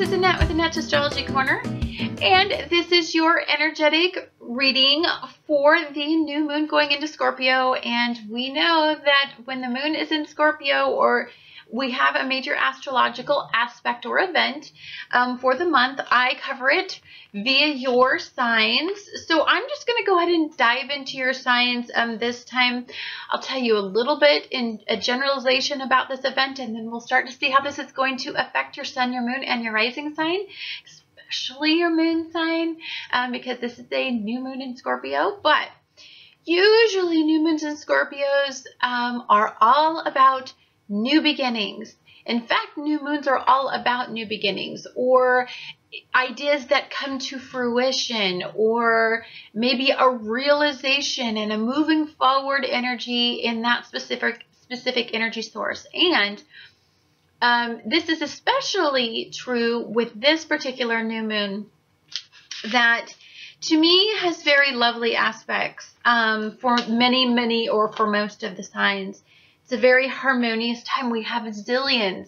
is Annette with Annette's Astrology Corner, and this is your energetic reading for the new moon going into Scorpio. And we know that when the moon is in Scorpio, or we have a major astrological aspect or event for the month, I cover it via your signs. So I'm just going to go ahead and dive into your signs this time. I'll tell you a little bit in a generalization about this event, and then we'll start to see how this is going to affect your sun, your moon, and your rising sign, especially your moon sign, because this is a new moon in Scorpio. But usually new moons in Scorpios are all about new beginnings. In fact, new moons are all about new beginnings, or ideas that come to fruition, or maybe a realization and a moving forward energy in that specific energy source. And this is especially true with this particular new moon, that to me has very lovely aspects for many, or for most of the signs. It's a very harmonious time. We have zillions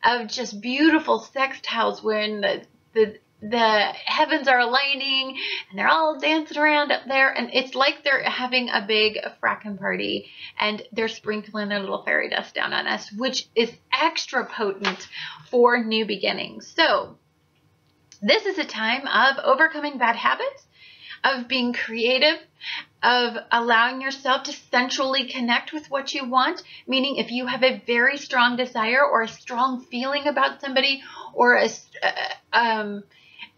of just beautiful sextiles when the heavens are aligning and they're all dancing around up there, and it's like they're having a big frackin' party and they're sprinkling their little fairy dust down on us, which is extra potent for new beginnings. So this is a time of overcoming bad habits, of being creative, of allowing yourself to centrally connect with what you want, meaning if you have a very strong desire or a strong feeling about somebody, or a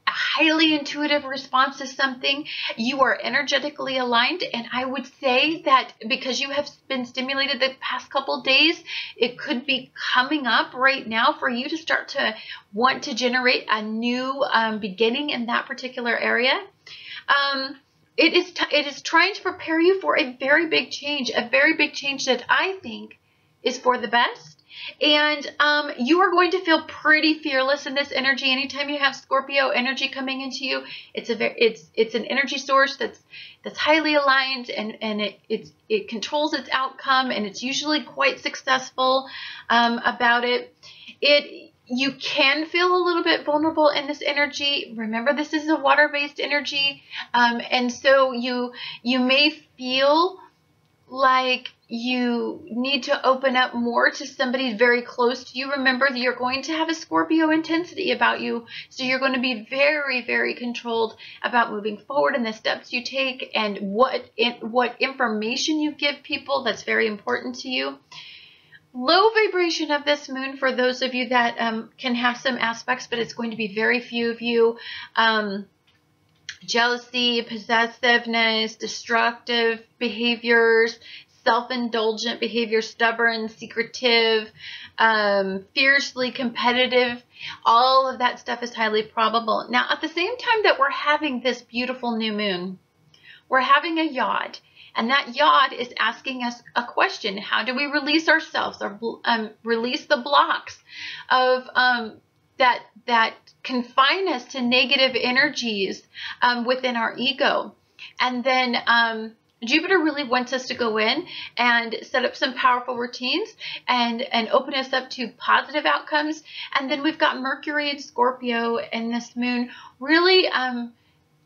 highly intuitive response to something, you are energetically aligned. And I would say that because you have been stimulated the past couple days, it could be coming up right now for you to start to want to generate a new beginning in that particular area. It is trying to prepare you for a very big change that I think is for the best. And you are going to feel pretty fearless in this energy. Anytime you have Scorpio energy coming into you, it's an energy source that's highly aligned, and it controls its outcome, and it's usually quite successful about it. You can feel a little bit vulnerable in this energy. Remember, this is a water-based energy, and so you may feel like you need to open up more to somebody very close to you. Remember, you're going to have a Scorpio intensity about you, so you're going to be very, very controlled about moving forward and the steps you take, and what information you give people that's very important to you. Low vibration of this moon for those of you that can have some aspects, but it's going to be very few of you. Jealousy, possessiveness, destructive behaviors, self-indulgent behavior, stubborn, secretive, fiercely competitive. All of that stuff is highly probable. Now, at the same time that we're having this beautiful new moon, we're having a yod. And that yod is asking us a question. How do we release ourselves, or release the blocks of that confine us to negative energies within our ego? And then Jupiter really wants us to go in and set up some powerful routines and open us up to positive outcomes. And then we've got Mercury and Scorpio and this moon really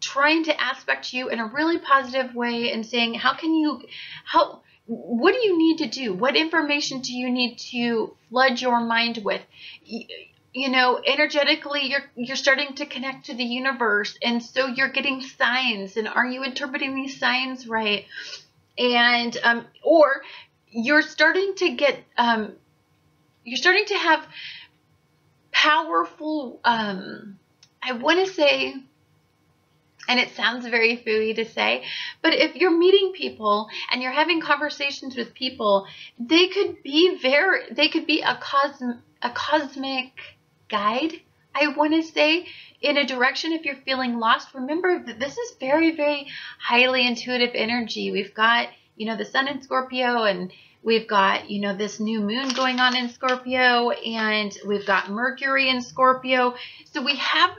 trying to aspect you in a really positive way, and saying, what do you need to do? What information do you need to flood your mind with? You know, energetically, you're starting to connect to the universe, and so you're getting signs. And are you interpreting these signs right? And or you're starting to get you're starting to have powerful. I want to say, and it sounds very phooey to say, but if you're meeting people and you're having conversations with people, they could be a cosmic guide, I want to say, in a direction. If you're feeling lost, remember that this is very, very highly intuitive energy. We've got, the sun in Scorpio, and we've got, this new moon going on in Scorpio, and we've got Mercury in Scorpio. So we have,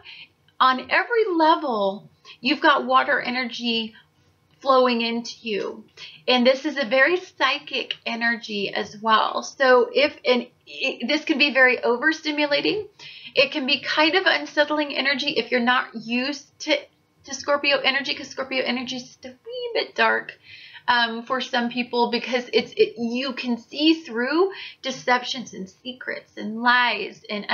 on every level, you've got water energy flowing into you. And this is a very psychic energy as well. So this can be very overstimulating. It can be kind of unsettling energy if you're not used to Scorpio energy, because Scorpio energy is just a wee bit dark for some people, because you can see through deceptions and secrets and lies and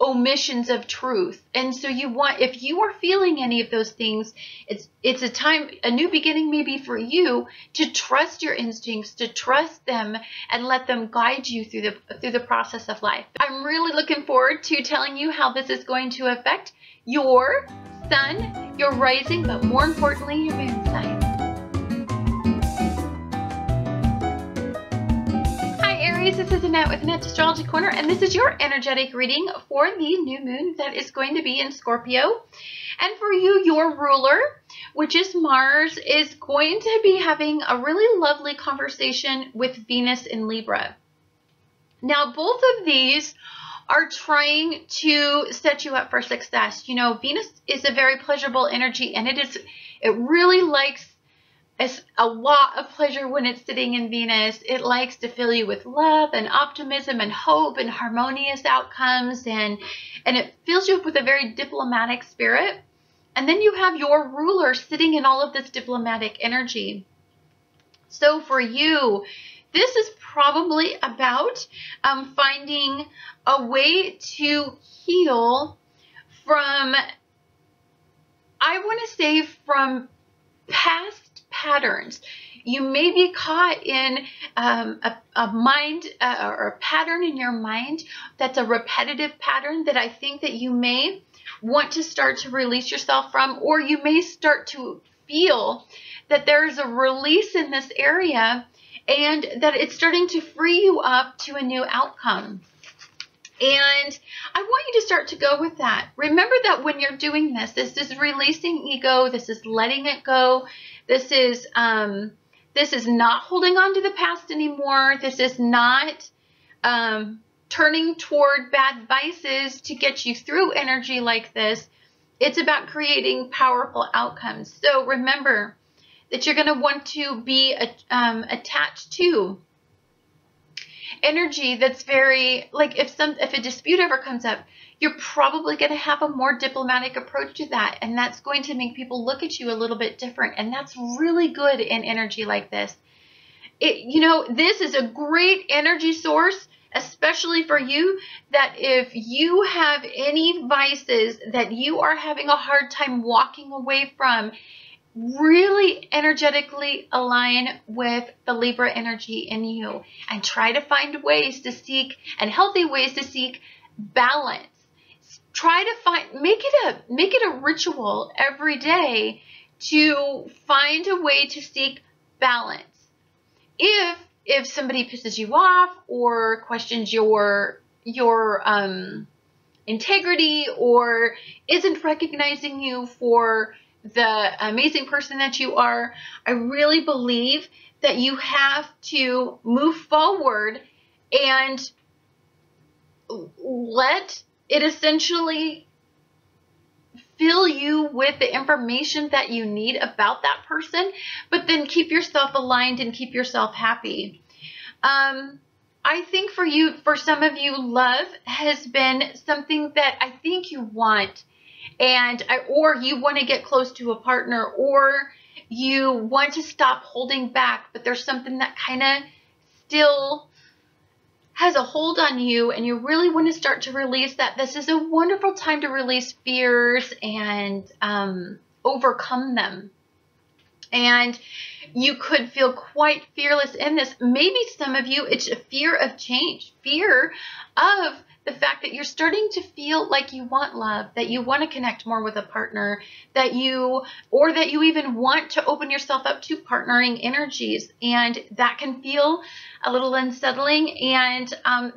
omissions of truth. And so if you are feeling any of those things, it's a time, a new beginning maybe for you to trust your instincts, to trust them and let them guide you through the process of life. I'm really looking forward to telling you how this is going to affect your sun, your rising, but more importantly, your moon sign. This is Annette with Annette's Astrology Corner, and this is your energetic reading for the new moon that is going to be in Scorpio. And for you, your ruler, which is Mars, is going to be having a really lovely conversation with Venus in Libra. Now, both of these are trying to set you up for success. You know, Venus is a very pleasurable energy, and it really likes a lot of pleasure when it's sitting in Venus. It likes to fill you with love and optimism and hope and harmonious outcomes, and it fills you up with a very diplomatic spirit. And then you have your ruler sitting in all of this diplomatic energy. So for you, this is probably about finding a way to heal from, I want to say, from past patterns. You may be caught in a mind or a pattern in your mind that's a repetitive pattern that I think that you may want to start to release yourself from, or you may start to feel that there's a release in this area and that it's starting to free you up to a new outcome. And I want you to start to go with that. Remember that when you're doing this is releasing ego. This is letting it go. This is not holding on to the past anymore. This is not turning toward bad vices to get you through energy like this. It's about creating powerful outcomes. So remember that you're going to want to be attached to energy that's very, like, if a dispute ever comes up, you're probably going to have a more diplomatic approach to that, and that's going to make people look at you a little bit different, and that's really good in energy like this. This is a great energy source, especially for you, that if you have any vices that you are having a hard time walking away from, really energetically align with the Libra energy in you and try to find ways to seek, and healthy ways to seek, balance. Try to make it a ritual every day to find a way to seek balance. If somebody pisses you off or questions your integrity or isn't recognizing you for the amazing person that you are, I really believe that you have to move forward and let it essentially fill you with the information that you need about that person, but then keep yourself aligned and keep yourself happy. I think for some of you, love has been something that I think you want, or you want to get close to a partner, or you want to stop holding back, but there's something that kind of still has a hold on you, and you really want to start to release that. This is a wonderful time to release fears and overcome them. And you could feel quite fearless in this. Maybe some of you, it's a fear of change, fear of the fact that you're starting to feel like you want love, that you want to connect more with a partner, that you even want to open yourself up to partnering energies. And that can feel a little unsettling, and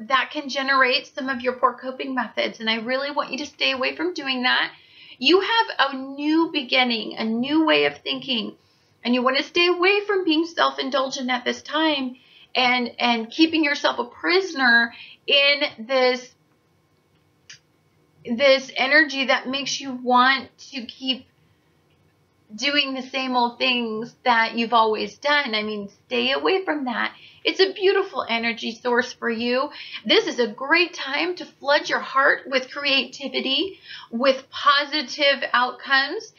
that can generate some of your poor coping methods. And I really want you to stay away from doing that. You have a new beginning, a new way of thinking, and you want to stay away from being self-indulgent at this time and keeping yourself a prisoner in this energy that makes you want to keep doing the same old things that you've always done. I mean, stay away from that. It's a beautiful energy source for you. This is a great time to flood your heart with creativity, with positive outcomes.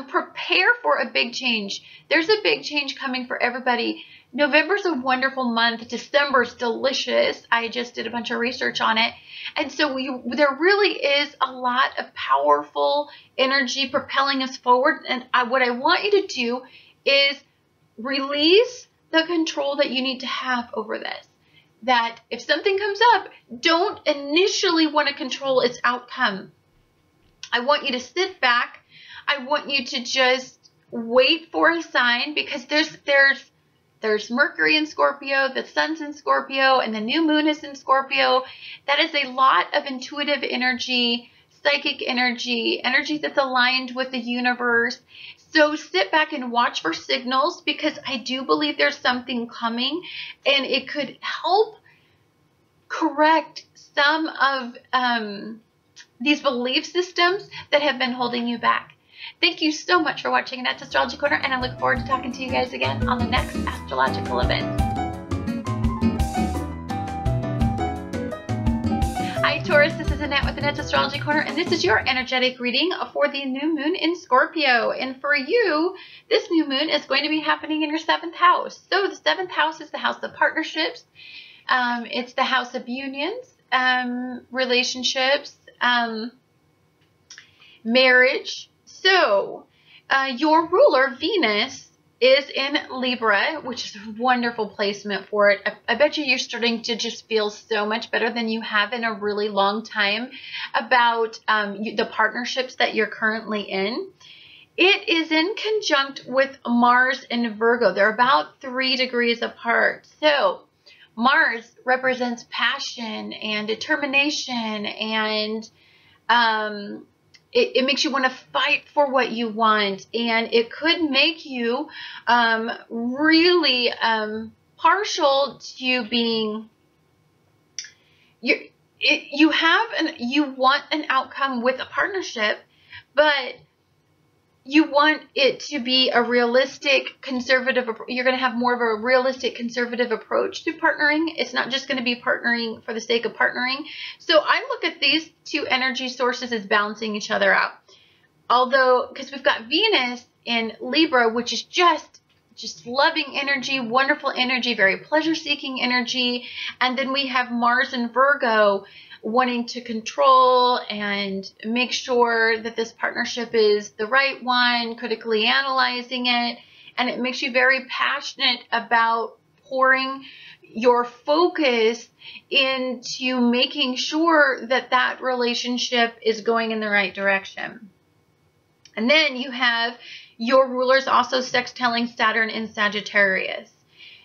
Prepare for a big change. There's a big change coming for everybody. November's a wonderful month. December's delicious. I just did a bunch of research on it. And so there really is a lot of powerful energy propelling us forward. And what I want you to do is release the control that you need to have over this. That if something comes up, don't initially want to control its outcome. I want you to sit back. I want you to just wait for a sign, because there's Mercury in Scorpio, the Sun's in Scorpio, and the new moon is in Scorpio. That is a lot of intuitive energy, psychic energy, energy that's aligned with the universe. So sit back and watch for signals, because I do believe there's something coming, and it could help correct some of these belief systems that have been holding you back. Thank you so much for watching Annette's Astrology Corner, and I look forward to talking to you guys again on the next astrological event. Hi Taurus, this is Annette with Annette's Astrology Corner, and this is your energetic reading for the new moon in Scorpio. And for you, this new moon is going to be happening in your 7th house. So the 7th house is the house of partnerships. It's the house of unions, relationships, marriage. So your ruler, Venus, is in Libra, which is a wonderful placement for it. I bet you're starting to just feel so much better than you have in a really long time about the partnerships that you're currently in. It is in conjunct with Mars in Virgo. They're about 3 degrees apart. So Mars represents passion and determination, and it makes you want to fight for what you want, and it could make you really partial to being you want an outcome with a partnership, but you want it to be a realistic, conservative. You're going to have more of a realistic, conservative approach to partnering. It's not just going to be partnering for the sake of partnering. So I look at these two energy sources as balancing each other out. Although, because we've got Venus in Libra, which is just loving energy, wonderful energy, very pleasure-seeking energy. And then we have Mars in Virgo, wanting to control and make sure that this partnership is the right one, critically analyzing it, and it makes you very passionate about pouring your focus into making sure that that relationship is going in the right direction. And then you have your rulers also sextiling Saturn in Sagittarius.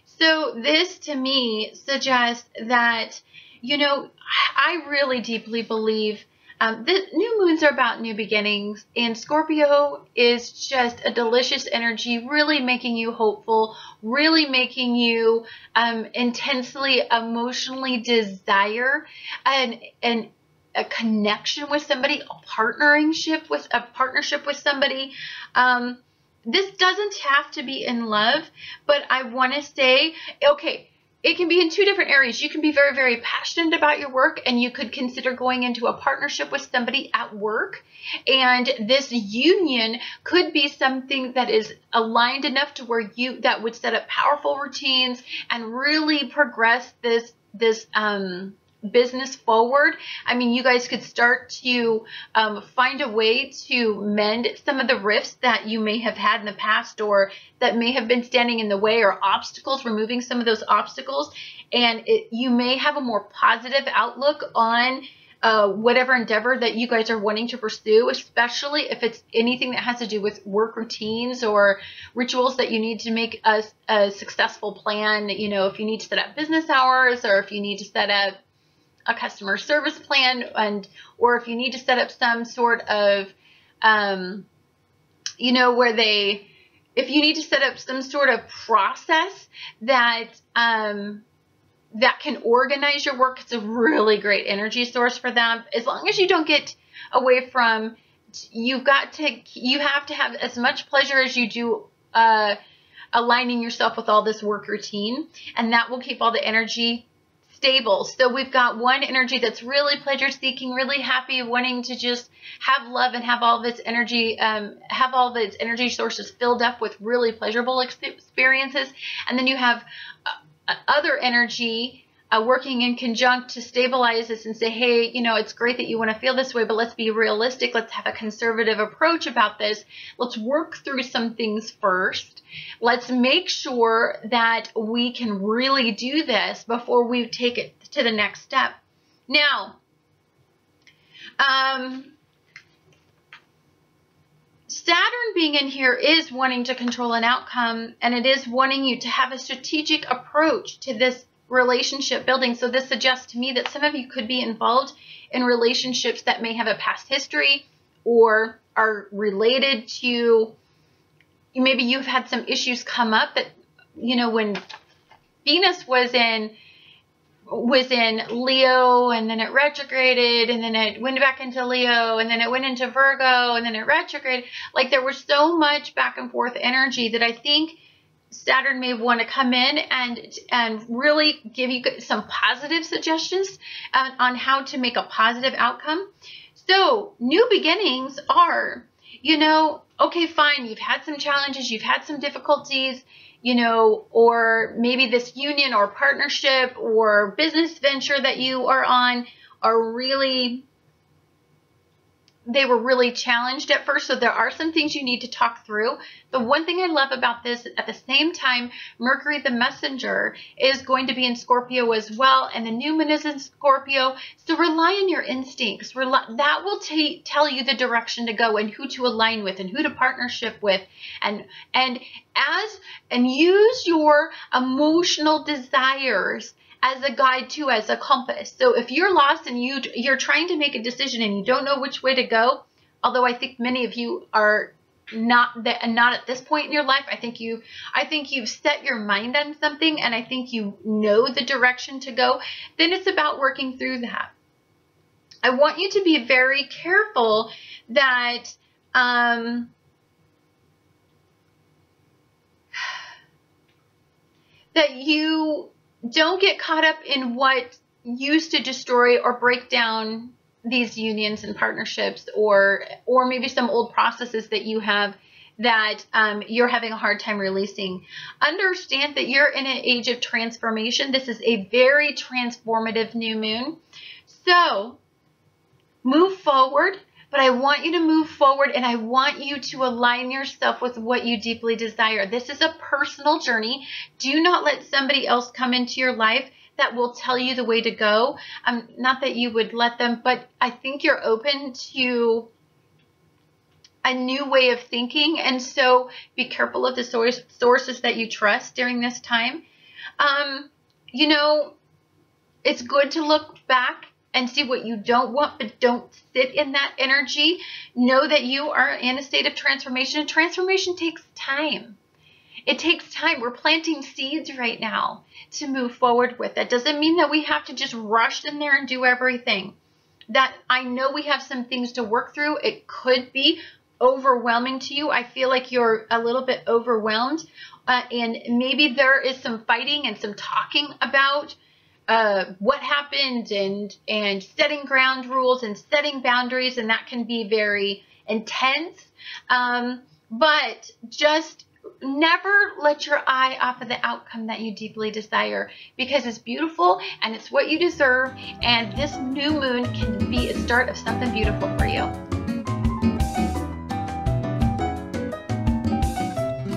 So this to me suggests that, you know, I really deeply believe the new moons are about new beginnings, and Scorpio is just a delicious energy, really making you hopeful, really making you intensely emotionally desire a connection with somebody, a partnership with somebody. This doesn't have to be in love, but I want to say, okay, it can be in 2 different areas. You can be very, very passionate about your work, and you could consider going into a partnership with somebody at work. And this union could be something that is aligned enough to where that would set up powerful routines and really progress this business forward. I mean, you guys could start to find a way to mend some of the rifts that you may have had in the past, or that may have been standing in the way, or obstacles, removing some of those obstacles. And you may have a more positive outlook on whatever endeavor that you guys are wanting to pursue, especially if it's anything that has to do with work routines or rituals that you need to make a successful plan. You know, if you need to set up business hours, or if you need to set up a customer service plan, or if you need to set up some sort of, you know, if you need to set up some sort of process that can organize your work, it's a really great energy source for them. As long as you don't get away from you have to have as much pleasure as you do aligning yourself with all this work routine, and that will keep all the energy stable. So we've got one energy that's really pleasure seeking, really happy, wanting to just have love and have all of its energy, sources filled up with really pleasurable experiences. And then you have other energy working in conjunct to stabilize this and say, hey, you know, it's great that you want to feel this way, but let's be realistic. Let's have a conservative approach about this. Let's work through some things first. Let's make sure that we can really do this before we take it to the next step. Now, Saturn being in here is wanting to control an outcome, and it is wanting you to have a strategic approach to this relationship building. So this suggests to me that some of you could be involved in relationships that may have a past history or are related to, maybe you've had some issues come up that, you know, when Venus was in Leo, and then it retrograded, and then it went back into Leo, and then it went into Virgo, and then it retrograded. Like, there was so much back and forth energy that I think Saturn may want to come in and really give you some positive suggestions on how to make a positive outcome. So new beginnings are, you know, okay, fine, you've had some challenges, you've had some difficulties, you know, or maybe this union or partnership or business venture that you are on are really, they were really challenged at first. So there are some things you need to talk through. The one thing I love about this, at the same time, Mercury the messenger is going to be in Scorpio as well, and the new moon is in Scorpio. So rely on your instincts. That will tell you the direction to go and who to align with and who to partnership with, and use your emotional desires as a guide too, as a compass. So if you're lost and you're trying to make a decision and you don't know which way to go, although I think many of you are not at this point in your life, I think you've set your mind on something, and I think you know the direction to go, then it's about working through that. I want you to be very careful that that you don't get caught up in what used to destroy or break down these unions and partnerships, or maybe some old processes that you have that you're having a hard time releasing. Understand that you're in an age of transformation. This is a very transformative new moon. So move forward, but I want you to move forward, and I want you to align yourself with what you deeply desire. This is a personal journey. Do not let somebody else come into your life that will tell you the way to go. Not that you would let them, but I think you're open to a new way of thinking, and so be careful of the sources that you trust during this time. You know, it's good to look back and see what you don't want, but don't sit in that energy. Know that you are in a state of transformation, and transformation takes time. It takes time. We're planting seeds right now to move forward with. That doesn't mean that we have to just rush in there and do everything. That I know we have some things to work through. It could be overwhelming to you. I feel like you're a little bit overwhelmed, and maybe there is some fighting and some talking about what happened, and setting ground rules and setting boundaries, and that can be very intense. But just never let your eye off of the outcome that you deeply desire, because it's beautiful and it's what you deserve, and this new moon can be a start of something beautiful for you.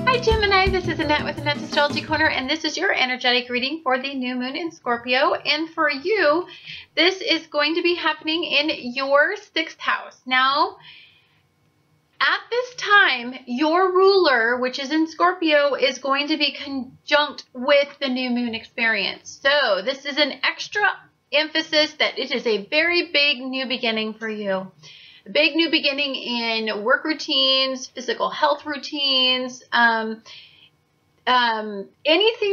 Hi Gemini, this is Annette with Annette's Astrology Corner, and this is your energetic reading for the new moon in Scorpio. And for you, this is going to be happening in your 6th house. Now, at this time, your ruler, which is in Scorpio, is going to be conjunct with the new moon experience. So this is an extra emphasis that it is a very big new beginning for you. A big new beginning in work routines, physical health routines, anything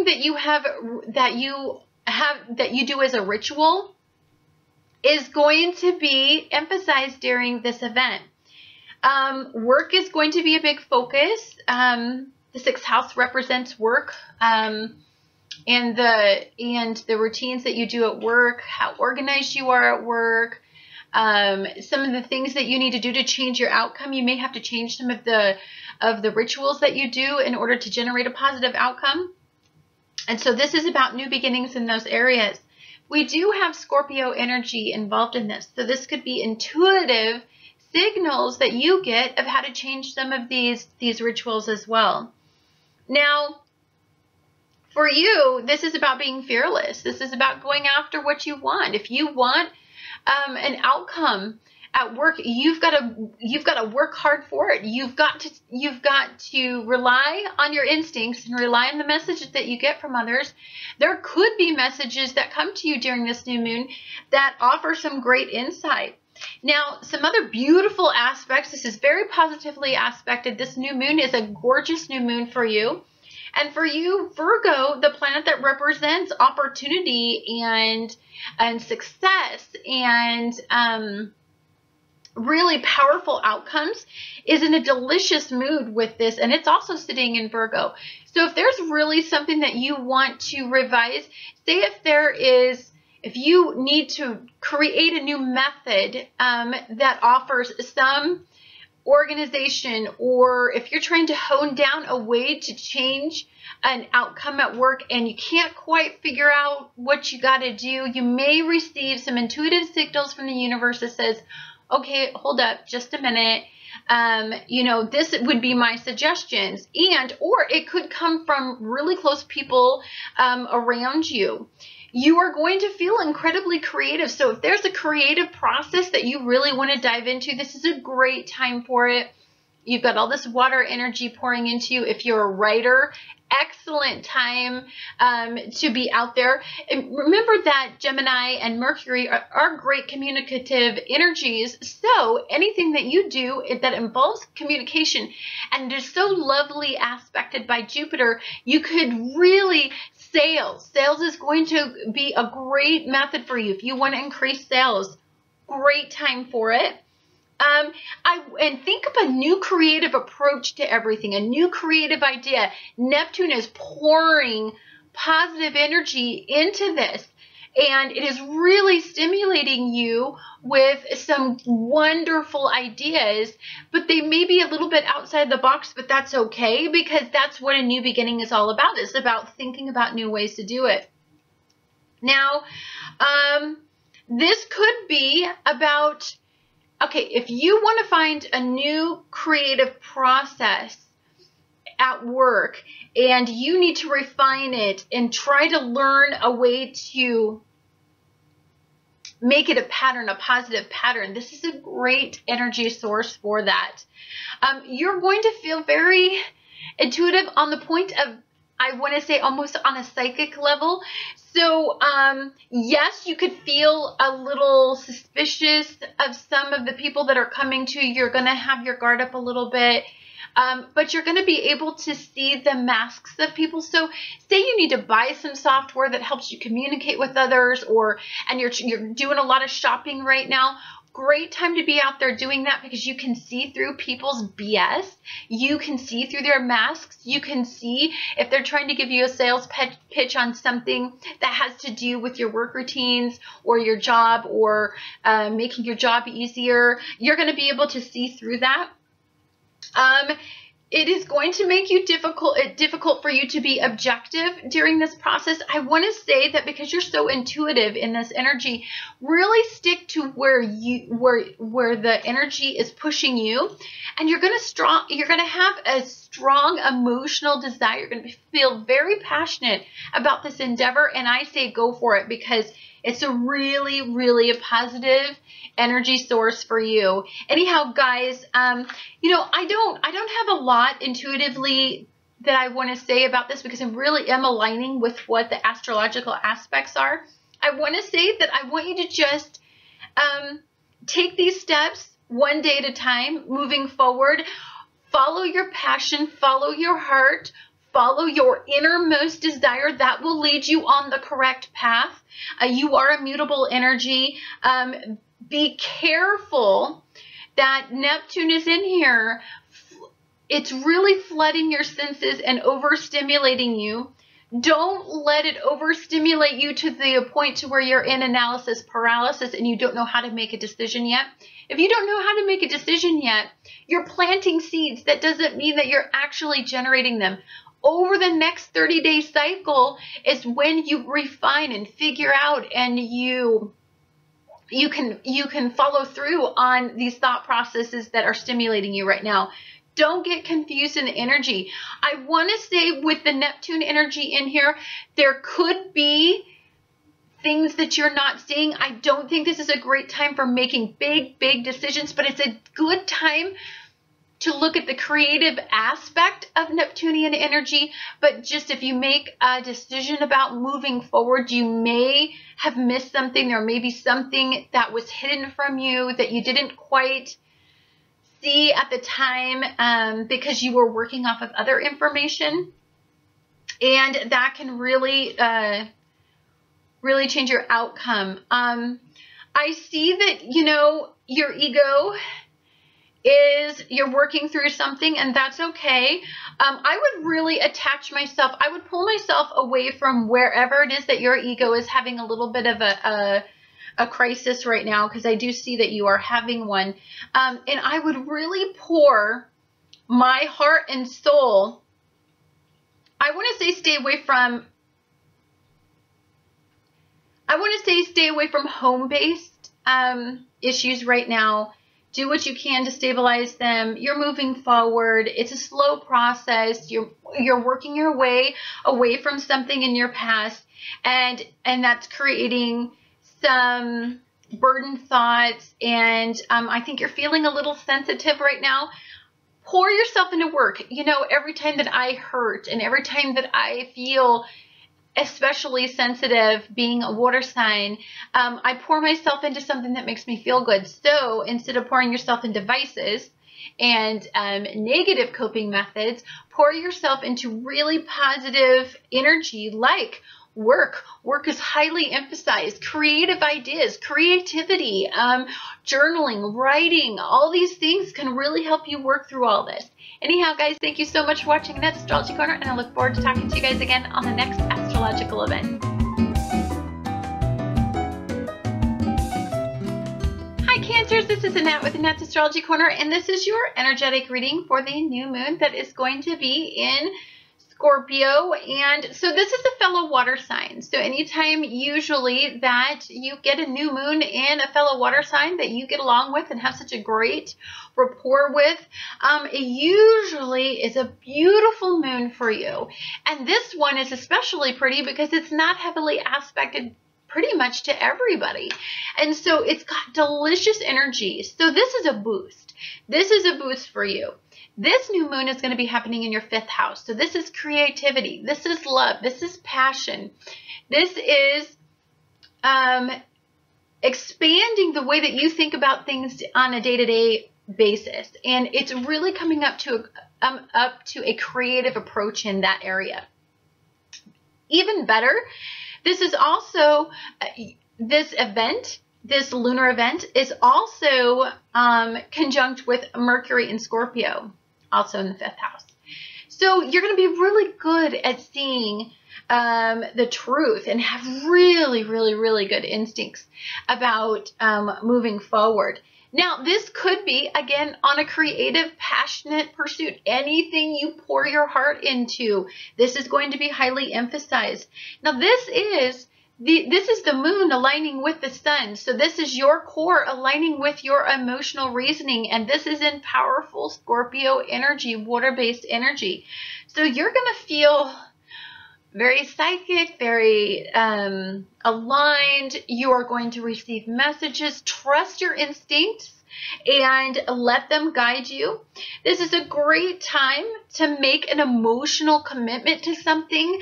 that you do as a ritual is going to be emphasized during this event. Work is going to be a big focus. The 6th house represents work, and the routines that you do at work, how organized you are at work, some of the things that you need to do to change your outcome. You may have to change some of the rituals that you do in order to generate a positive outcome. And so this is about new beginnings in those areas. We do have Scorpio energy involved in this. So this could be intuitive signals that you get of how to change some of these rituals as well. Now, for you, this is about being fearless. This is about going after what you want. If you want an outcome at work, you've got to work hard for it. You've got to rely on your instincts and rely on the messages that you get from others. There could be messages that come to you during this new moon that offer some great insight. Now, some other beautiful aspects. This is very positively aspected. This new moon is a gorgeous new moon for you. And for you, Virgo, the planet that represents opportunity and success and really powerful outcomes, is in a delicious mood with this, and it's also sitting in Virgo. So if there's really something that you want to revise, say if you need to create a new method that offers some organization, or if you're trying to hone down a way to change an outcome at work and you can't quite figure out what you got to do, you may receive some intuitive signals from the universe that says, okay, hold up just a minute. This would be my suggestions, or it could come from really close people around you. You are going to feel incredibly creative. So if there's a creative process that you really want to dive into, this is a great time for it. You've got all this water energy pouring into you. If you're a writer, excellent time to be out there. And remember that Gemini and Mercury are great communicative energies. So anything that you do that involves communication and is so lovely aspected by Jupiter, you could really sales. Sales is going to be a great method for you. If you want to increase sales, great time for it. And think of a new creative approach to everything, a new creative idea. Neptune is pouring positive energy into this, and it is really stimulating you with some wonderful ideas, but they may be a little bit outside the box, but that's okay, because that's what a new beginning is all about. It's about thinking about new ways to do it. Now, this could be about, okay, if you want to find a new creative process at work and you need to refine it and try to learn a way to make it a pattern, a positive pattern, this is a great energy source for that. You're going to feel very intuitive on the point of, I want to say almost on a psychic level. So, yes, you could feel a little suspicious of some of the people that are coming to you. You're going to have your guard up a little bit, but you're going to be able to see the masks of people. So say you need to buy some software that helps you communicate with others, and you're doing a lot of shopping right now. Great time to be out there doing that, because you can see through people's BS. You can see through their masks. You can see if they're trying to give you a sales pitch on something that has to do with your work routines or your job, or making your job easier. You're going to be able to see through that. It is going to make you difficult for you to be objective during this process. I want to say that because you're so intuitive in this energy, really stick to where the energy is pushing you, and you're going to have a strong emotional desire. You're going to feel very passionate about this endeavor, and I say go for it, because it's a really, really a positive energy source for you. Anyhow, guys, I don't have a lot intuitively that I want to say about this, because I really am aligning with what the astrological aspects are. I want to say that I want you to just take these steps one day at a time, moving forward. Follow your passion, follow your heart, follow your innermost desire. That will lead you on the correct path. You are a mutable energy. Be careful that Neptune is in here. It's really flooding your senses and overstimulating you. Don't let it overstimulate you to the point to where you're in analysis paralysis and you don't know how to make a decision yet. If you don't know how to make a decision yet, you're planting seeds. That doesn't mean that you're actually generating them. Over the next 30-day cycle is when you refine and figure out, and you can follow through on these thought processes that are stimulating you right now. Don't get confused in the energy. I want to say with the Neptune energy in here, there could be things that you're not seeing. I don't think this is a great time for making big decisions, but it's a good time to look at the creative aspect of Neptunian energy. But just if you make a decision about moving forward, you may have missed something. There may be something that was hidden from you that you didn't quite see at the time because you were working off of other information, and that can really really change your outcome. I see that, you know, your ego is, you're working through something, and that's okay. I would really attach myself, I would pull myself away from wherever it is that your ego is having a little bit of a crisis right now, because I do see that you are having one. And I would really pour my heart and soul. I want to say stay away from home-based issues right now. Do what you can to stabilize them. You're moving forward. It's a slow process. You're working your way away from something in your past, and that's creating some burdened thoughts, and I think you're feeling a little sensitive right now. Pour yourself into work. You know, every time that I hurt and every time that I feel especially sensitive, being a water sign, I pour myself into something that makes me feel good. So instead of pouring yourself into vices and negative coping methods, pour yourself into really positive energy like work. Work is highly emphasized. Creative ideas, creativity, journaling, writing, all these things can really help you work through all this. Anyhow, guys, thank you so much for watching Annette's Astrology Corner, and I look forward to talking to you guys again on the next astrological event. Hi, Cancers. This is Annette with Annette's Astrology Corner, and this is your energetic reading for the new moon that is going to be in Scorpio. And so this is a fellow water sign. So anytime usually that you get a new moon in a fellow water sign that you get along with and have such a great rapport with, it usually is a beautiful moon for you. And this one is especially pretty because it's not heavily aspected pretty much to everybody. And so it's got delicious energy. So this is a boost. This is a boost for you. This new moon is going to be happening in your 5th house. So this is creativity. This is love. This is passion. This is expanding the way that you think about things on a day-to-day basis. And it's really coming up to a creative approach in that area. Even better, this is also, this event, this lunar event is also conjunct with Mercury in Scorpio, also in the 5th house. So you're going to be really good at seeing the truth and have really, really, really good instincts about moving forward. Now, this could be, again, on a creative, passionate pursuit. Anything you pour your heart into, this is going to be highly emphasized. Now, this is the moon aligning with the sun. So this is your core aligning with your emotional reasoning. And this is in powerful Scorpio energy, water-based energy. So you're going to feel very psychic, very aligned. You are going to receive messages. Trust your instincts and let them guide you. This is a great time to make an emotional commitment to something,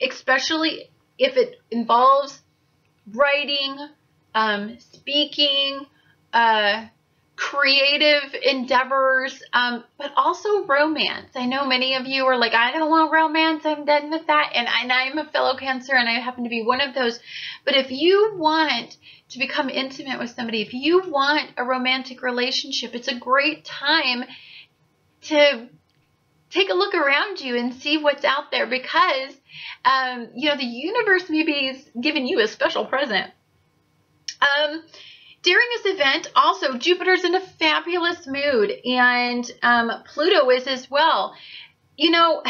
especially if it involves writing, speaking, creative endeavors, but also romance. I know many of you are like, I don't want romance, I'm done with that. And I'm a fellow Cancer, and I happen to be one of those. But if you want to become intimate with somebody, if you want a romantic relationship, it's a great time to take a look around you and see what's out there, because, you know, the universe maybe is giving you a special present. During this event, also, Jupiter's in a fabulous mood, and Pluto is as well. You know,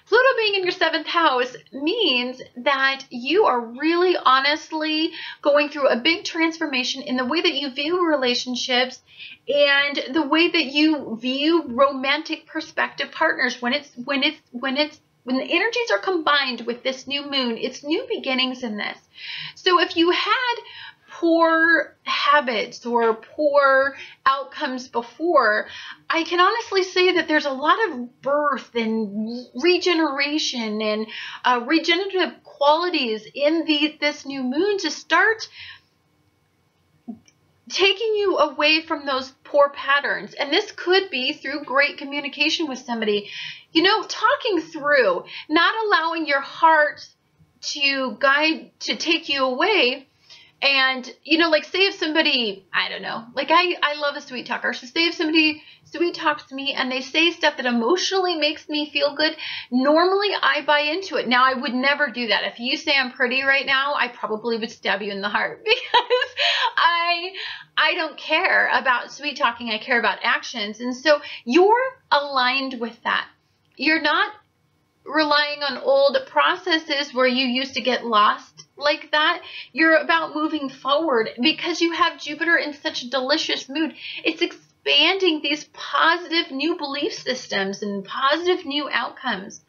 Pluto being in your 7th house means that you are really honestly going through a big transformation in the way that you view relationships and the way that you view romantic prospective partners. When the energies are combined with this new moon, it's new beginnings in this. So if you had poor habits or poor outcomes before, I can honestly say that there's a lot of birth and regeneration and regenerative qualities in this new moon to start taking you away from those poor patterns. And this could be through great communication with somebody, you know, talking through, not allowing your heart to take you away. And, you know, like, say if somebody, I don't know, like I love a sweet talker. So say if somebody sweet talks to me and they say stuff that emotionally makes me feel good, normally I buy into it. Now, I would never do that. If you say I'm pretty right now, I probably would stab you in the heart, because I don't care about sweet talking. I care about actions. And so you're aligned with that. You're not relying on old processes where you used to get lost like that. You're about moving forward because you have Jupiter in such a delicious mood. It's expanding these positive new belief systems and positive new outcomes.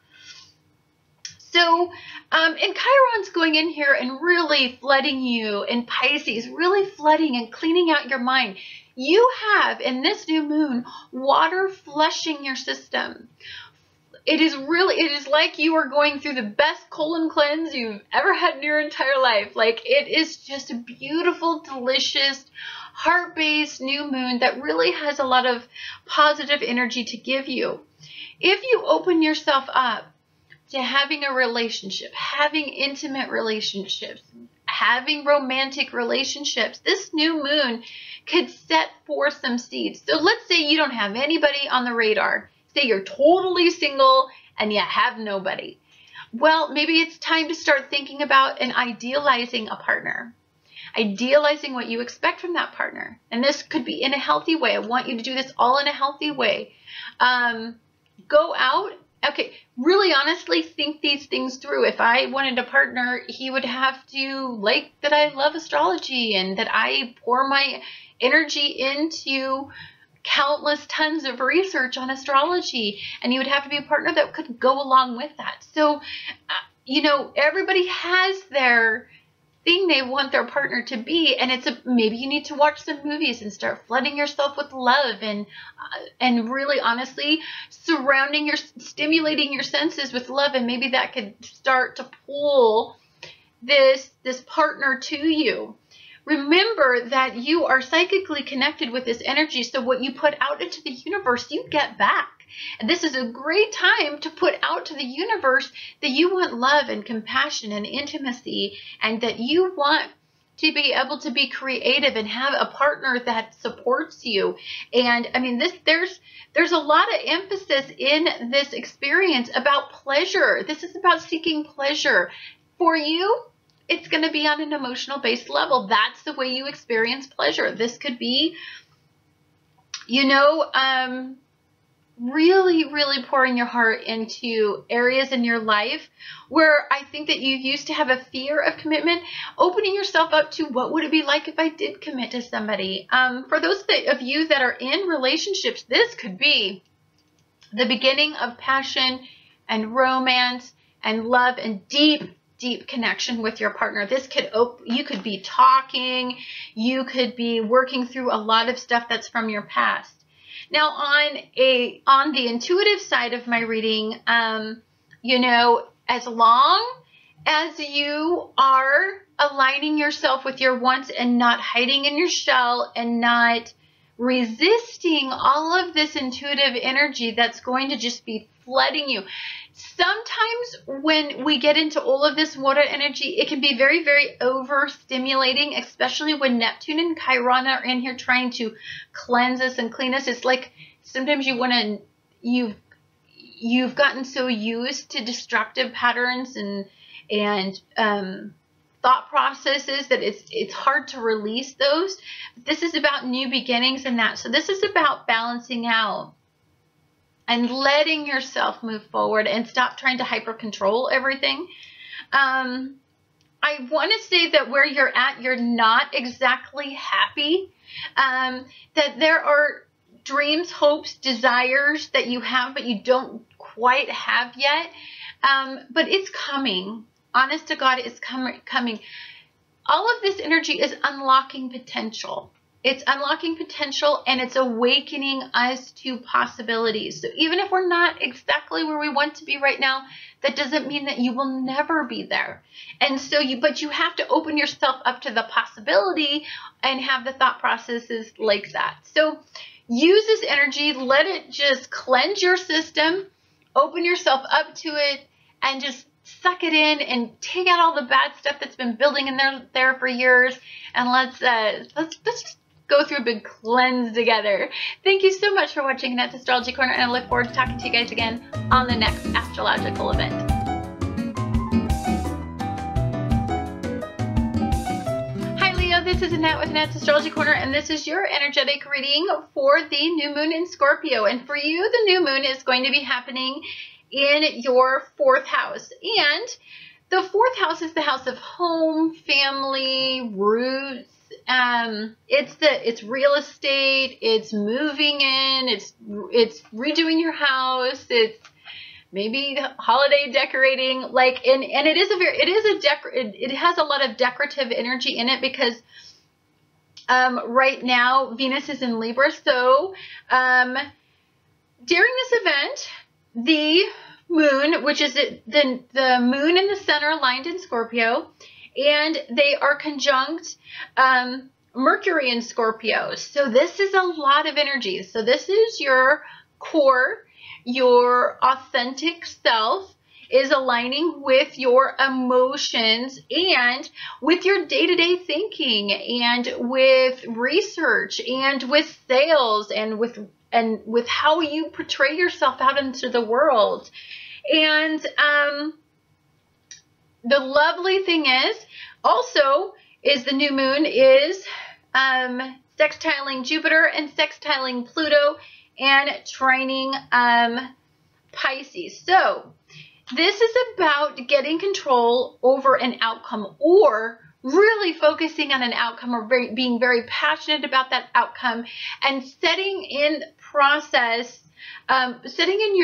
So, and Chiron's going in here and really flooding you, and Pisces, really flooding and cleaning out your mind. You have, in this new moon, water flushing your system. It is like you are going through the best colon cleanse you've ever had in your entire life. Like, it is just a beautiful, delicious, heart-based new moon that really has a lot of positive energy to give you. If you open yourself up to having a relationship, having intimate relationships, having romantic relationships, this new moon could set forth some seeds. So let's say you don't have anybody on the radar. Say you're totally single and you have nobody. Well, maybe it's time to start thinking about and idealizing a partner. Idealizing what you expect from that partner. And this could be in a healthy way. I want you to do this all in a healthy way. Go out. Okay, really honestly think these things through. If I wanted a partner, he would have to like that I love astrology and that I pour my energy into countless tons of research on astrology, and you would have to be a partner that could go along with that. So, you know, everybody has their thing they want their partner to be, and maybe you need to watch some movies and start flooding yourself with love and really honestly stimulating your senses with love, and maybe that could start to pull this partner to you. Remember that you are psychically connected with this energy, so what you put out into the universe, you get back. And this is a great time to put out to the universe that you want love and compassion and intimacy, and that you want to be able to be creative and have a partner that supports you. And I mean, there's a lot of emphasis in this experience about pleasure. This is about seeking pleasure. For you, it's going to be on an emotional based level. That's the way you experience pleasure. This could be, you know, really, really pouring your heart into areas in your life where I think that you used to have a fear of commitment, opening yourself up to what would it be like if I did commit to somebody. For those of you that are in relationships, this could be the beginning of passion and romance and love and deep connection with your partner. This could you could be talking, you could be working through a lot of stuff that's from your past. Now, on the intuitive side of my reading, you know, as long as you are aligning yourself with your wants and not hiding in your shell and not resisting all of this intuitive energy that's going to just be flooding you. Sometimes when we get into all of this water energy, it can be very, very overstimulating, especially when Neptune and Chiron are in here trying to cleanse us and clean us. It's like sometimes you've gotten so used to destructive patterns and thought processes that it's hard to release those. This is about new beginnings and that. So this is about balancing out and letting yourself move forward and stop trying to hyper control everything. I want to say that where you're at, you're not exactly happy. That there are dreams, hopes, desires that you have, but you don't quite have yet. But it's coming. Honest to God, it's coming. All of this energy is unlocking potential. It's unlocking potential, and it's awakening us to possibilities. So even if we're not exactly where we want to be right now, that doesn't mean that you will never be there. And so but you have to open yourself up to the possibility and have the thought processes like that. So use this energy, let it just cleanse your system, open yourself up to it, and just suck it in and take out all the bad stuff that's been building in there for years. And let's just go through a big cleanse together. Thank you so much for watching Annette's Astrology Corner, and I look forward to talking to you guys again on the next astrological event. Hi Leo, this is Annette with Annette's Astrology Corner, and this is your energetic reading for the new moon in Scorpio. And for you, the new moon is going to be happening in your 4th house. And the 4th house is the house of home, family, roots. It's real estate, it's moving in, it's redoing your house, it's maybe holiday decorating, like, and it has a lot of decorative energy in it because right now Venus is in Libra. So during this event, the moon, which is the moon and the sun are aligned in Scorpio, and they are conjunct Mercury in Scorpio. So this is a lot of energy. So this is your core, your authentic self is aligning with your emotions and with your day-to-day thinking and with research and with sales and with how you portray yourself out into the world. And the lovely thing is the new moon is sextiling Jupiter and sextiling Pluto and trining Pisces. So this is about getting control over an outcome, or really focusing on an outcome, or being very passionate about that outcome, and setting in process, setting in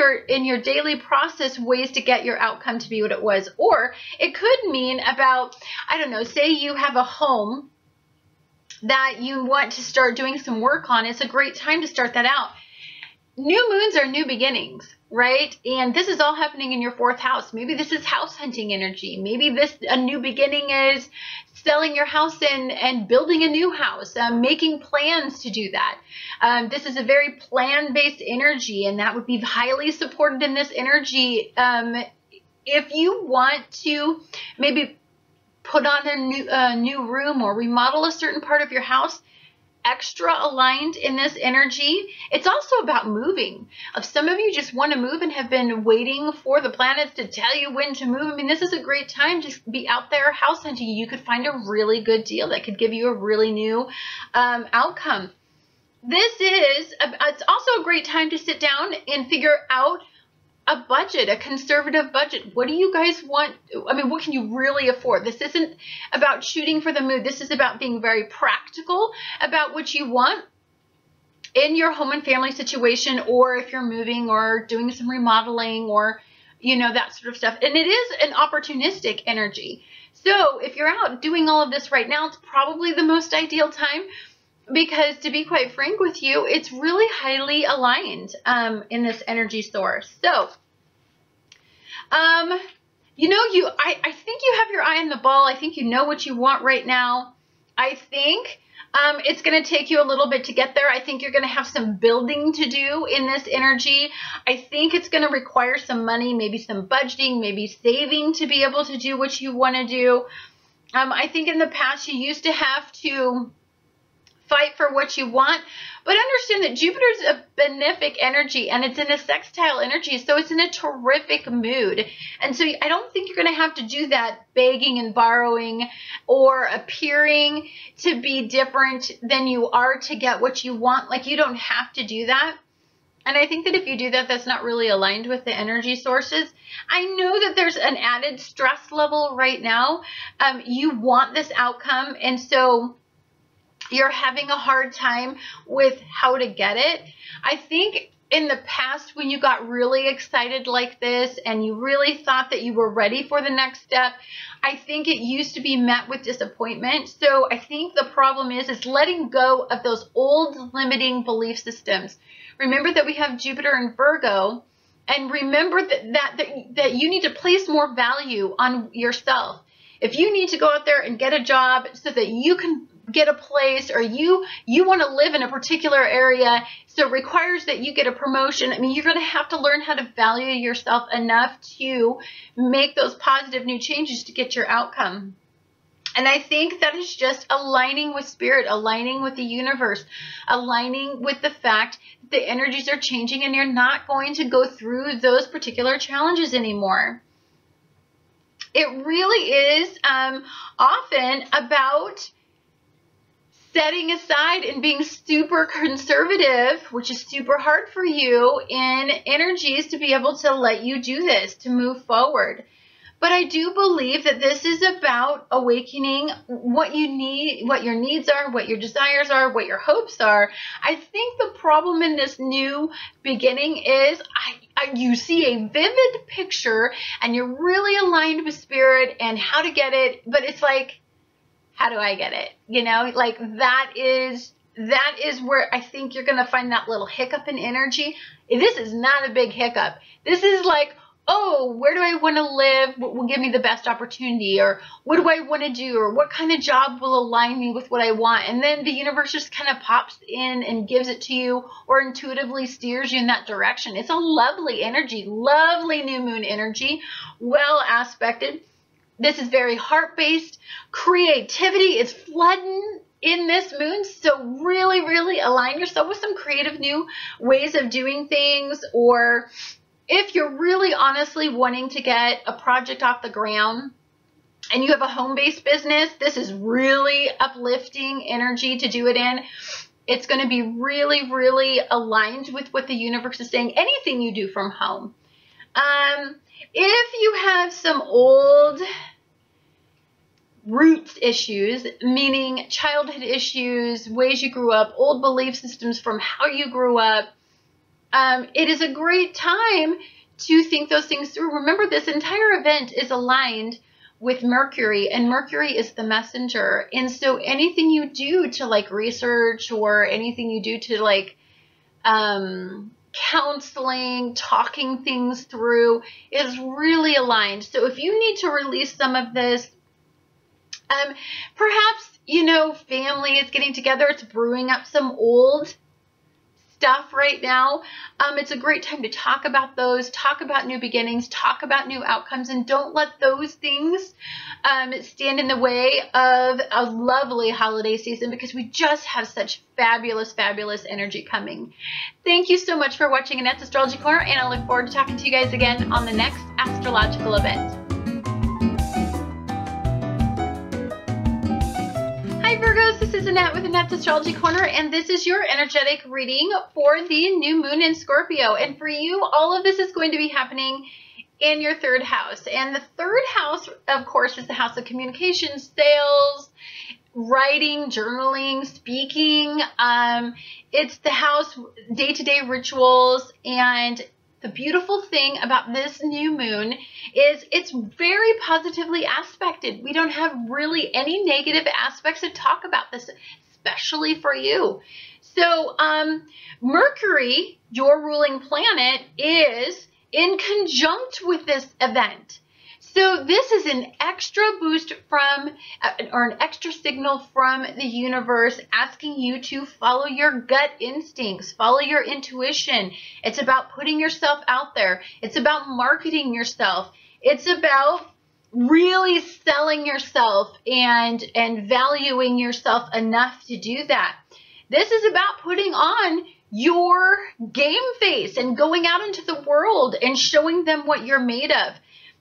your daily process ways to get your outcome to be what it was. Or it could mean about, I don't know, say you have a home that you want to start doing some work on. It's a great time to start that out. New moons are new beginnings, right? And this is all happening in your 4th house. Maybe this is house hunting energy. Maybe a new beginning is selling your house and building a new house, making plans to do that. This is a very plan-based energy, and that would be highly supported in this energy. If you want to maybe put on a new room or remodel a certain part of your house, extra aligned in this energy. It's also about moving. If some of you just want to move and have been waiting for the planets to tell you when to move, I mean, this is a great time to be out there house hunting. You could find a really good deal that could give you a really new outcome. It's also a great time to sit down and figure out a budget, a conservative budget. What do you guys want? I mean, what can you really afford? This isn't about shooting for the moon. This is about being very practical about what you want in your home and family situation, or if you're moving or doing some remodeling or, you know, that sort of stuff. And it is an opportunistic energy. So if you're out doing all of this right now, it's probably the most ideal time, because to be quite frank with you, it's really highly aligned in this energy source. So, you know, I think you have your eye on the ball. I think you know what you want right now. I think it's going to take you a little bit to get there. I think you're going to have some building to do in this energy. I think it's going to require some money, maybe some budgeting, maybe saving to be able to do what you want to do. I think in the past you used to have to fight for what you want, but understand that Jupiter's a benefic energy and it's in a sextile energy, so it's in a terrific mood. And so I don't think you're going to have to do that begging and borrowing or appearing to be different than you are to get what you want. Like, you don't have to do that. And I think that if you do that, that's not really aligned with the energy sources. I know that there's an added stress level right now. You want this outcome, and so you're having a hard time with how to get it. I think in the past, when you got really excited like this and you really thought that you were ready for the next step, I think it used to be met with disappointment. So I think the problem is letting go of those old limiting belief systems. Remember that we have Jupiter in Virgo, and remember that you need to place more value on yourself. If you need to go out there and get a job so that you can get a place, or you want to live in a particular area, so it requires that you get a promotion, I mean, you're going to have to learn how to value yourself enough to make those positive new changes to get your outcome. And I think that is just aligning with spirit, aligning with the universe, aligning with the fact that the energies are changing and you're not going to go through those particular challenges anymore. It really is often about setting aside and being super conservative, which is super hard for you in energies to be able to let you do this, to move forward. But I do believe that this is about awakening what you need, what your needs are, what your desires are, what your hopes are. I think the problem in this new beginning is you see a vivid picture and you're really aligned with spirit and how to get it, but it's like, how do I get it? You know, like that is where I think you're going to find that little hiccup in energy. This is not a big hiccup. This is like, oh, where do I want to live? What will give me the best opportunity? Or what do I want to do? Or what kind of job will align me with what I want? And then the universe just kind of pops in and gives it to you, or intuitively steers you in that direction. It's a lovely energy, lovely new moon energy, well aspected. This is very heart-based. Creativity is flooding in this moon. So really, really align yourself with some creative new ways of doing things. Or if you're really honestly wanting to get a project off the ground and you have a home-based business, this is really uplifting energy to do it in. It's going to be really, really aligned with what the universe is saying. Anything you do from home. If you have some old roots issues, meaning childhood issues, ways you grew up, old belief systems from how you grew up, it is a great time to think those things through. Remember, this entire event is aligned with Mercury, and Mercury is the messenger. And so anything you do to like research, or anything you do to like counseling, talking things through, is really aligned. So if you need to release some of this, perhaps, you know, family is getting together, it's brewing up some old stuff right now. It's a great time to talk about those, talk about new beginnings, talk about new outcomes, and don't let those things stand in the way of a lovely holiday season, because we just have such fabulous, fabulous energy coming. Thank you so much for watching Annette's Astrology Corner, and I look forward to talking to you guys again on the next astrological event. Hi Virgos, this is Annette with Annette's Astrology Corner, and this is your energetic reading for the new moon in Scorpio. And for you, all of this is going to be happening in your third house. And the third house, of course, is the house of communication, sales, writing, journaling, speaking. It's the house, day-to-day rituals. And the beautiful thing about this new moon is it's very positively aspected. We don't have really any negative aspects to talk about this, especially for you. So Mercury, your ruling planet, is in conjunct with this event. So this is an extra boost from, or an extra extra signal from the universe asking you to follow your gut instincts, follow your intuition. It's about putting yourself out there. It's about marketing yourself. It's about really selling yourself and valuing yourself enough to do that. This is about putting on your game face and going out into the world and showing them what you're made of.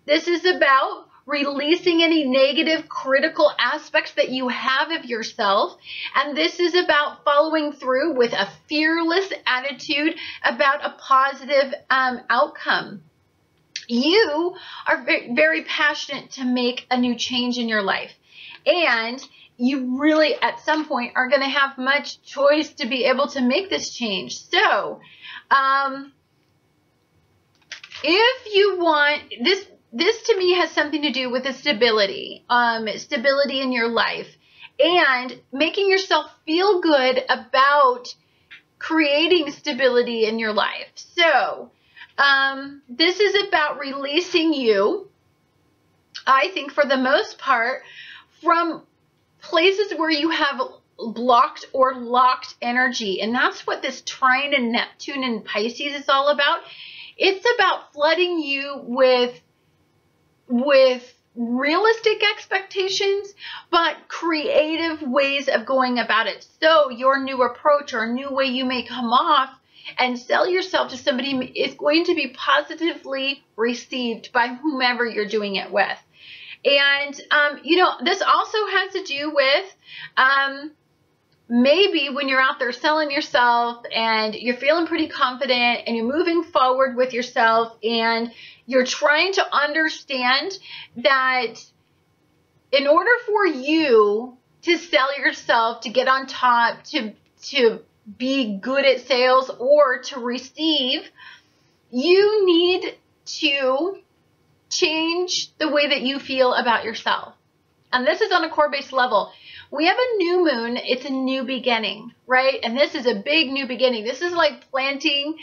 This is about releasing any negative, critical aspects that you have of yourself. And this is about following through with a fearless attitude about a positive outcome. You are very passionate to make a new change in your life. And you really, at some point, are going to have much choice to be able to make this change. So, if you want, this to me has something to do with the stability in your life and making yourself feel good about creating stability in your life. So, this is about releasing you, I think, for the most part, from places where you have blocked or locked energy. And that's what this trine in Neptune and Pisces is all about. It's about flooding you with realistic expectations, but creative ways of going about it. So your new approach or a new way you may come off and sell yourself to somebody is going to be positively received by whomever you're doing it with. And, you know, this also has to do with maybe when you're out there selling yourself and you're feeling pretty confident and you're moving forward with yourself and you're trying to understand that in order for you to sell yourself, to get on top, to be good at sales or to receive, you need to change the way that you feel about yourself. And this is on a core-based level. We have a new moon. It's a new beginning, right? And this is a big new beginning. This is like planting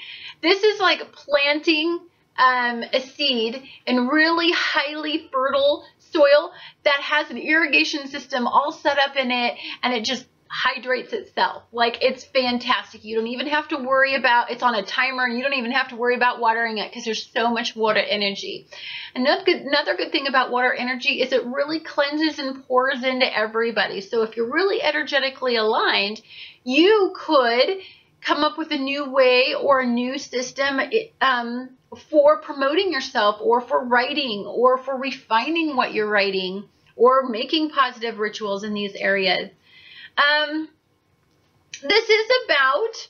a seed in really highly fertile soil that has an irrigation system all set up in it, and it just hydrates itself. Like, it's fantastic. You don't even have to worry about, it's on a timer, and you don't even have to worry about watering it because there's so much water energy. Another good thing about water energy is it really cleanses and pours into everybody. So if you're really energetically aligned, you could come up with a new way or a new system for promoting yourself, or for writing, or for refining what you're writing, or making positive rituals in these areas. This is about,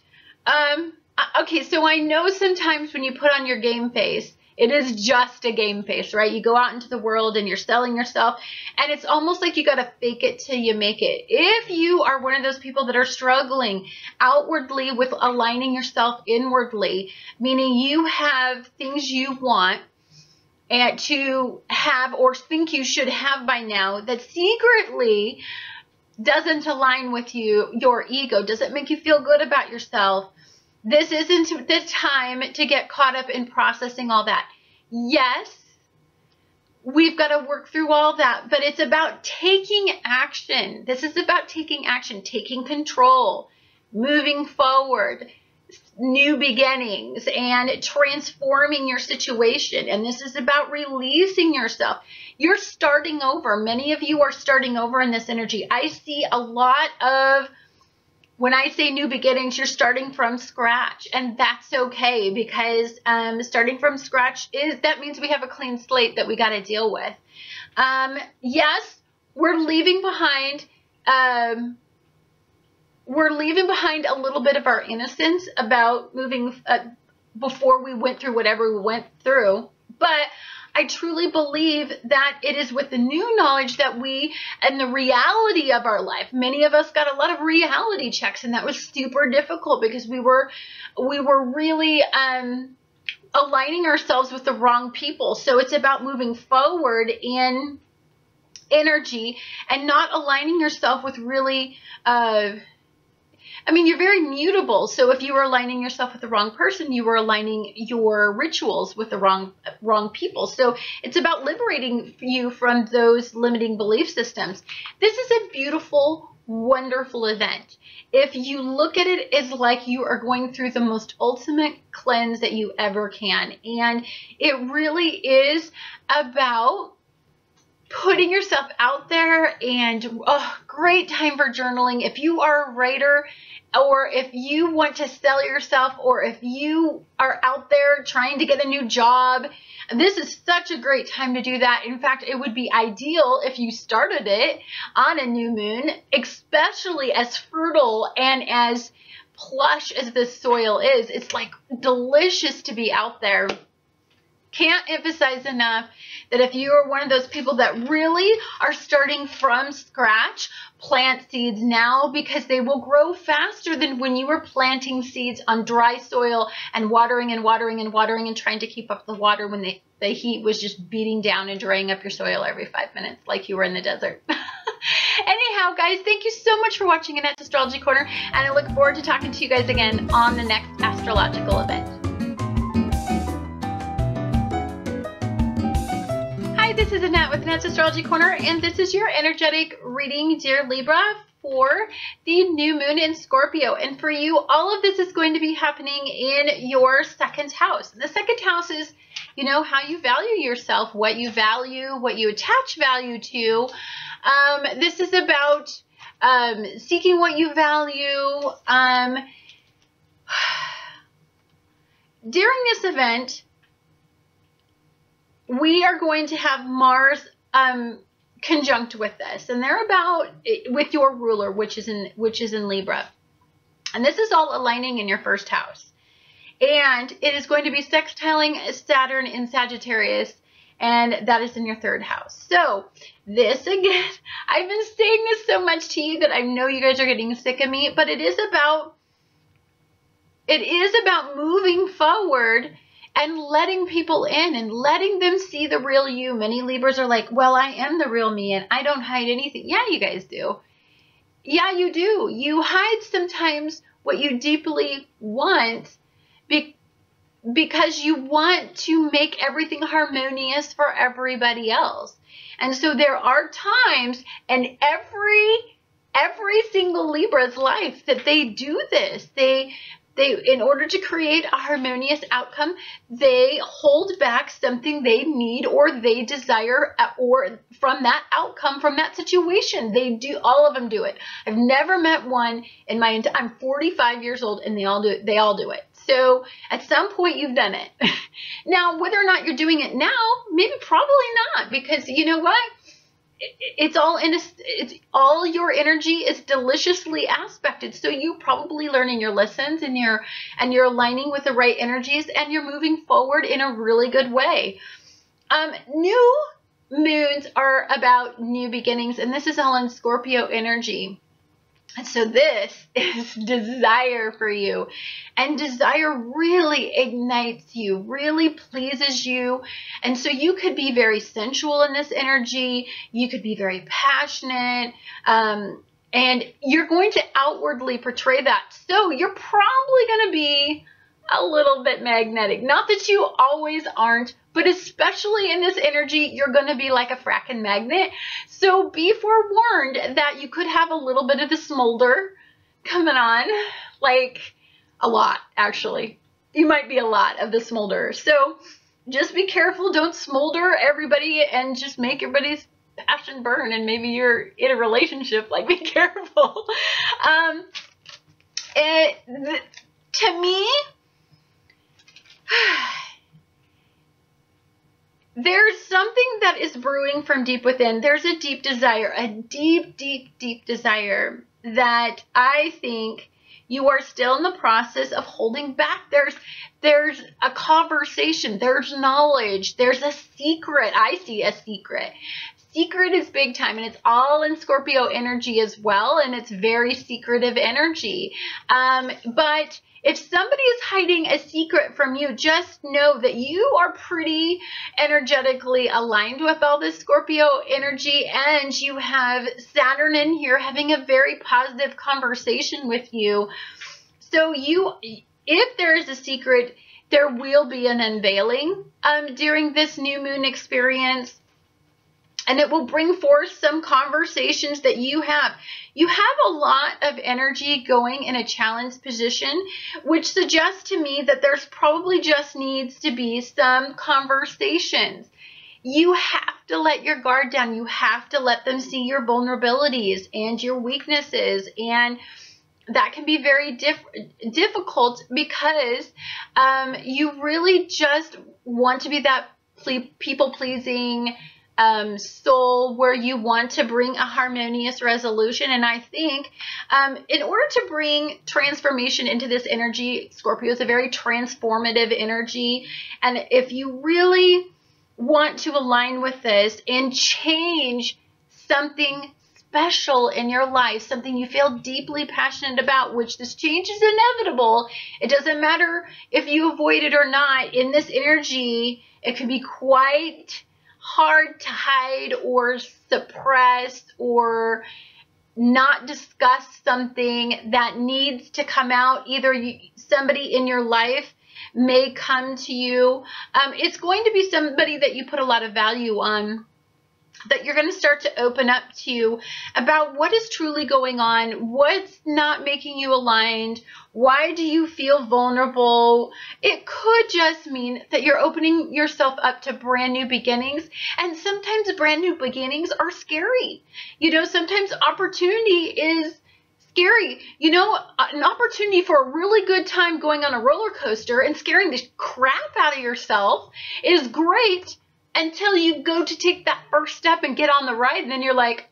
okay, so I know sometimes when you put on your game face, it is just a game face, right? You go out into the world and you're selling yourself, and it's almost like you got to fake it till you make it. If you are one of those people that are struggling outwardly with aligning yourself inwardly, meaning you have things you want and to have or think you should have by now that secretly doesn't align with you, your ego, doesn't make you feel good about yourself, this isn't the time to get caught up in processing all that. Yes, we've got to work through all that, but it's about taking action. This is about taking action, taking control, moving forward, new beginnings, and transforming your situation. And this is about releasing yourself. You're starting over. Many of you are starting over in this energy. I see a lot of, when I say new beginnings, you're starting from scratch, and that's okay, because starting from scratch that means we have a clean slate that we got to deal with. Yes, we're leaving behind a little bit of our innocence about moving before we went through whatever we went through, but I truly believe that it is with the new knowledge that and the reality of our life, many of us got a lot of reality checks, and that was super difficult because we were really aligning ourselves with the wrong people. So it's about moving forward in energy and not aligning yourself with really I mean, you're very mutable. So if you were aligning yourself with the wrong person, you were aligning your rituals with the wrong people. So it's about liberating you from those limiting belief systems. This is a beautiful, wonderful event. If you look at it as like you are going through the most ultimate cleanse that you ever can. And it really is about putting yourself out there, and great time for journaling. If you are a writer, or if you want to sell yourself, or if you are out there trying to get a new job, this is such a great time to do that. In fact, it would be ideal if you started it on a new moon, especially as fertile and as plush as this soil is. It's like delicious to be out there. Can't emphasize enough that if you are one of those people that really are starting from scratch, plant seeds now, because they will grow faster than when you were planting seeds on dry soil and watering and watering and watering and trying to keep up the water when the heat was just beating down and drying up your soil every 5 minutes like you were in the desert. Anyhow, guys, thank you so much for watching Annette's Astrology Corner, and I look forward to talking to you guys again on the next astrological event. Hi, this is Annette with Annette's Astrology Corner, and this is your energetic reading, dear Libra, for the new moon in Scorpio. And for you, all of this is going to be happening in your second house. And the second house is, you know, how you value yourself, what you value, what you attach value to. This is about seeking what you value. During this event, we are going to have Mars conjunct with this, and they're about with your ruler, which is in Libra, and this is all aligning in your first house, and it is going to be sextiling Saturn in Sagittarius, and that is in your third house. So this, again, I've been saying this so much to you that I know you guys are getting sick of me, but it is about moving forward and letting people in and letting them see the real you. Many Libras are like, well, I am the real me and I don't hide anything. Yeah, you guys do. Yeah, you do. You hide sometimes what you deeply want because you want to make everything harmonious for everybody else. And so there are times in every single Libra's life that they do this. They, in order to create a harmonious outcome, they hold back something they need or they desire, or from that outcome, from that situation. They do, all of them do it. I've never met one in my entire, I'm 45 years old, and they all do it. So at some point you've done it. Now, whether or not you're doing it now, maybe probably not, because you know what? It's all your energy is deliciously aspected. So you're probably learning your lessons, and you're aligning with the right energies, and you're moving forward in a really good way. New moons are about new beginnings, and this is all in Scorpio energy. And so this is desire for you, and desire really ignites you, really pleases you. And so you could be very sensual in this energy. You could be very passionate, and you're going to outwardly portray that. So you're probably going to be a little bit magnetic. Not that you always aren't, but especially in this energy, you're going to be like a fracking magnet. So be forewarned that you could have a little bit of the smolder coming on, like a lot, actually. You might be a lot of the smolder. So just be careful. Don't smolder everybody and just make everybody's passion burn, and maybe you're in a relationship. Like, be careful. To me, there's something that is brewing from deep within. There's a deep desire, a deep, deep, deep desire that I think you are still in the process of holding back. There's a conversation, there's knowledge, there's a secret. I see a secret. secret is big time, and it's all in Scorpio energy as well, and it's very secretive energy. But if somebody is hiding a secret from you, just know that you are pretty energetically aligned with all this Scorpio energy, and you have Saturn in here having a very positive conversation with you. So if there is a secret, there will be an unveiling during this new moon experience, and it will bring forth some conversations that you have. You have a lot of energy going in a challenged position, which suggests to me that there's probably just needs to be some conversations. You have to let your guard down. You have to let them see your vulnerabilities and your weaknesses, and that can be very difficult because you really just want to be that people-pleasing soul where you want to bring a harmonious resolution. And I think in order to bring transformation into this energy, Scorpio is a very transformative energy. And if you really want to align with this and change something special in your life, something you feel deeply passionate about, which this change is inevitable. It doesn't matter if you avoid it or not. In this energy, it can be quite hard to hide or suppress or not discuss something that needs to come out. Either somebody in your life may come to you. It's going to be somebody that you put a lot of value on, that you're going to start to open up to about what is truly going on, what's not making you aligned, why do you feel vulnerable. It could just mean that you're opening yourself up to brand new beginnings, and sometimes brand new beginnings are scary. You know, sometimes opportunity is scary. You know, an opportunity for a really good time going on a roller coaster and scaring the crap out of yourself is great, until you go to take that first step and get on the ride, and then you're like,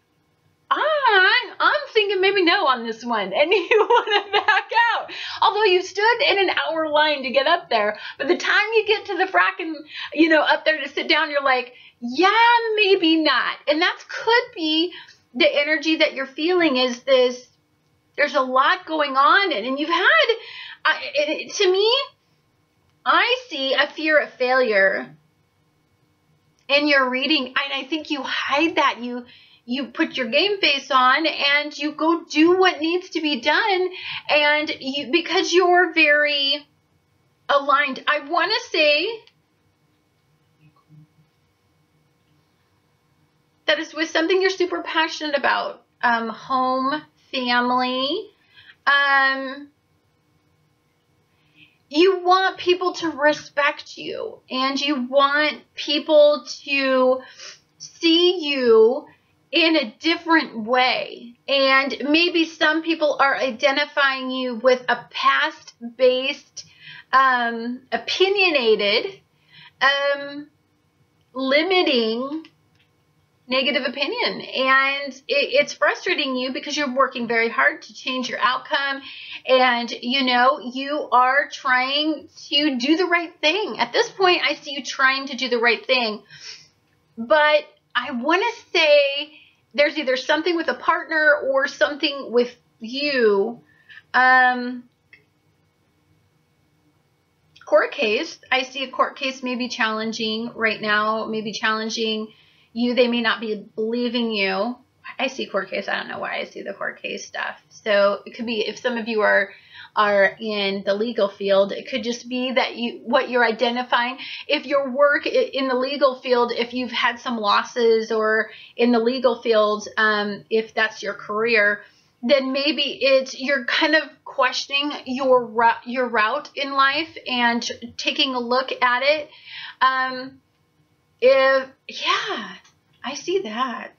I'm thinking maybe no on this one, and you want to back out. Although you stood in an hour line to get up there, by the time you get to the fracking, you know, up there to sit down, you're like, yeah, maybe not. And that could be the energy that you're feeling, is this, there's a lot going on, and you've had, to me, I see a fear of failure in your reading, and I think you hide that. You put your game face on and you go do what needs to be done, and because you're very aligned. I want to say that is with something you're super passionate about, home, family. You want people to respect you, and you want people to see you in a different way. And maybe some people are identifying you with a past-based, opinionated, limiting, negative opinion, and it's frustrating you because you're working very hard to change your outcome, and you know you are trying to do the right thing. At this point, I see you trying to do the right thing, but I want to say there's either something with a partner or something with you. Court case. I see a court case may be challenging right now, maybe challenging you. They may not be believing you. I see court case. I don't know why I see the court case stuff. So it could be, if some of you are in the legal field, it could just be that what you're identifying. If your work in the legal field, if you've had some losses, or in the legal field, if that's your career, then maybe you're kind of questioning your route in life and taking a look at it. Yeah, I see that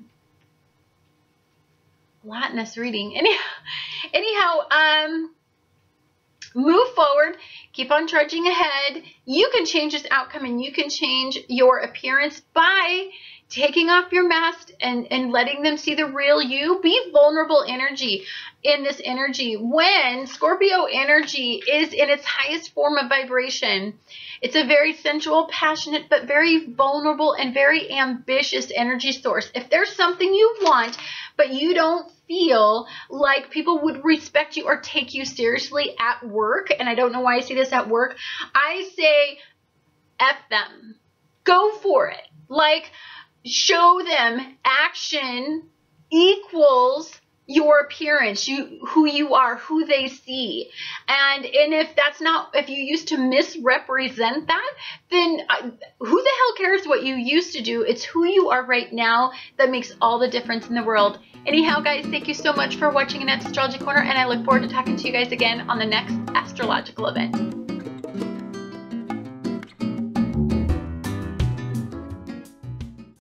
a lot in this reading. Anyhow, move forward, keep on trudging ahead. You can change this outcome, and you can change your appearance by taking off your mask and letting them see the real you. Be vulnerable energy in this energy. When Scorpio energy is in its highest form of vibration, it's a very sensual, passionate, but very vulnerable and very ambitious energy source. If there's something you want, but you don't feel like people would respect you or take you seriously at work, and I don't know why I say this at work, I say F them. Go for it. Like, show them action equals your appearance, who you are, who they see. And if that's not, if you used to misrepresent that, then who the hell cares what you used to do? It's who you are right now that makes all the difference in the world. Anyhow, guys, thank you so much for watching Annette's Astrology Corner, and I look forward to talking to you guys again on the next astrological event.